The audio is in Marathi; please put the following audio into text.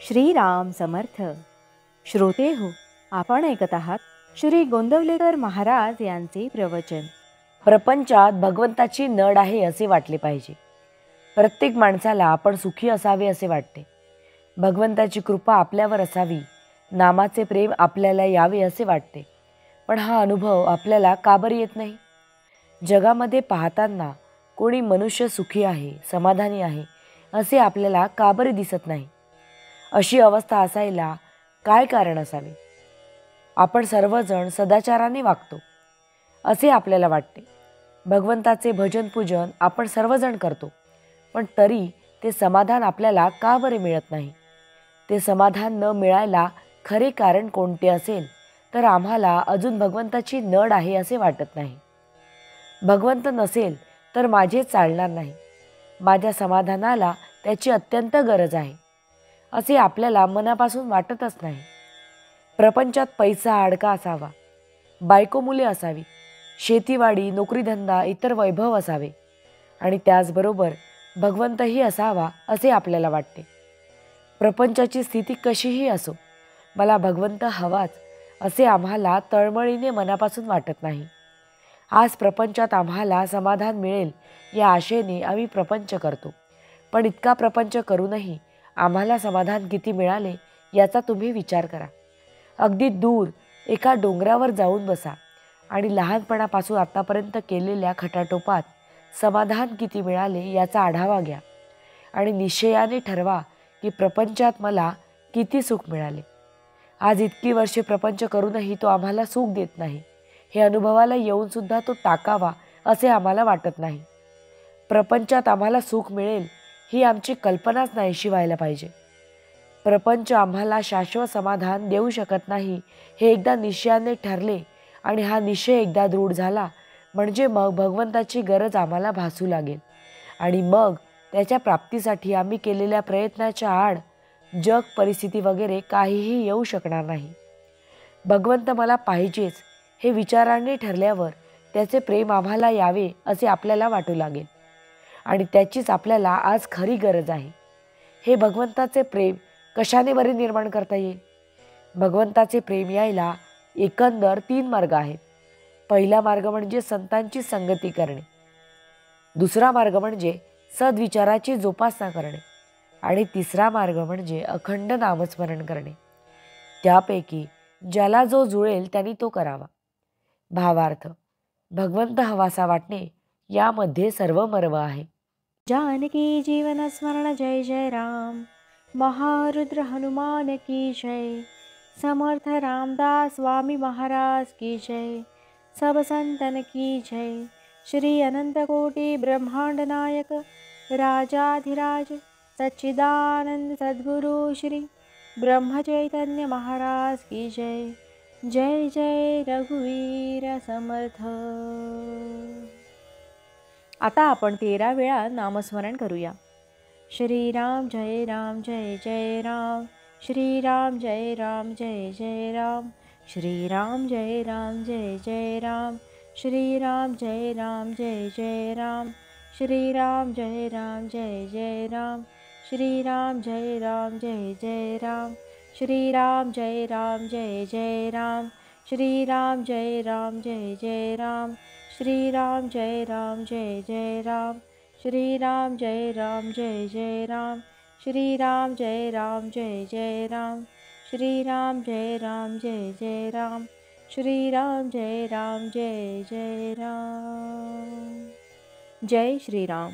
श्रीराम समर्थ. श्रोते हो, आपण ऐकत आहात श्री गोंदवलेकर महाराज यांचे प्रवचन. प्रपंचात भगवंताची नड आहे असे वाटले पाहिजे. प्रत्येक माणसाला आपण सुखी असावे असे वाटते. भगवंताची कृपा आपल्यावर असावी, नामाचे प्रेम आपल्याला यावे असे वाटते. पण हा अनुभव आपल्याला का बरं येत नाही? जगामध्ये पाहताना कोणी मनुष्य सुखी आहे, समाधानी आहे असे आपल्याला का बरं दिसत नाही? अशी अवस्था असायला काय कारण असावे? आपण सर्वजण सदाचाराने वागतो असे आपल्याला वाटते. भगवंताचे भजन पूजन आपण सर्वजण करतो, पण तरी ते समाधान आपल्याला का बरे मिळत नाही? ते समाधान न मिळायला खरे कारण कोणते असेल तर आम्हाला अजून भगवंताची नड आहे असे वाटत नाही. भगवंत नसेल तर माझे चालणार नाही, माझ्या समाधानाला त्याची अत्यंत गरज आहे असे आपल्याला मनापासून वाटतच नाही. प्रपंचात पैसा अडका असावा, बायको मुले असावी, शेतीवाडी नोकरीधंदा इतर वैभव असावे आणि त्याचबरोबर भगवंतही असावा असे आपल्याला वाटते. प्रपंचाची स्थिती कशीही असो, मला भगवंत हवाच असे आम्हाला तळमळीने मनापासून वाटत नाही. आज प्रपंचात आम्हाला समाधान मिळेल या आशेने आम्ही प्रपंच करतो, पण इतका प्रपंच करूनही आम्हाला समाधान किती मिळाले याचा तुम्ही विचार करा. अगदी दूर एका डोंगरावर जाऊन बसा आणि लहानपणापासून आतापर्यंत केलेल्या खटाटोपात समाधान किती मिळाले याचा आढावा घ्या आणि निश्चयाने ठरवा की प्रपंचात मला किती सुख मिळाले. आज इतकी वर्षे प्रपंच करूनही तो आम्हाला सुख देत नाही, हे अनुभवाला येऊनसुद्धा तो टाकावा असे आम्हाला वाटत नाही. प्रपंचात आम्हाला सुख मिळेल ही आमची कल्पनाच नाहीशी व्हायला पाहिजे. प्रपंच आम्हाला शाश्वत समाधान देऊ शकत नाही हे एकदा निश्चयाने ठरले आणि हा निश्चय एकदा दृढ झाला म्हणजे मग भगवंताची गरज आम्हाला भासू लागेल आणि मग त्याच्या प्राप्तीसाठी आम्ही केलेल्या प्रयत्नाच्या आड जग परिस्थिती वगैरे काहीही येऊ शकणार नाही. भगवंत मला पाहिजेच हे विचाराने ठरल्यावर त्याचे प्रेम आम्हाला यावे असे आपल्याला वाटू लागेल आणि त्याचीच आपल्याला आज खरी गरज आहे. हे भगवंताचे प्रेम कशाने बरे निर्माण करता येईल? भगवंताचे प्रेम यायला एकंदर 3 मार्ग आहेत. पहिला मार्ग म्हणजे संतांची संगती करणे, दुसरा मार्ग म्हणजे सद्विचाराची जोपासना करणे आणि तिसरा मार्ग म्हणजे अखंड नामस्मरण करणे. त्यापैकी ज्याला जो जुळेल त्यांनी तो करावा. भावार्थ, भगवंत हवासा वाटणे यामध्ये सर्व मर्म आहे. जानकी जीवन स्मरण जय जय राम. महारुद्र हनुमान की जय. समर्थ रामदास स्वामी महाराज की जय. सब संतन की जय. श्री अनंत कोटि ब्रह्मांड नायक राजाधिराज सच्चिदानंद सद्गुरु श्री ब्रह्म चैतन्य महाराज की जय. जय जय रघुवीर समर्थ. आता आपण 13 वेळा नामस्मरण करूया. श्रीराम जय राम जय जय राम. श्रीराम जय राम जय जय राम. श्रीराम जय राम जय जय राम. श्रीराम जय राम जय जय राम. श्रीराम जय राम जय जय राम. श्रीराम जय राम जय जय राम. श्रीराम जय राम जय जय राम. श्रीराम जय राम जय जय राम. श्रीराम जय राम जय जय राम. श्रीराम जय राम जय जय राम. श्रीराम जय राम जय जय राम. श्रीराम जय राम जय जय राम. श्रीराम जय राम जय जय राम. जय श्रीराम.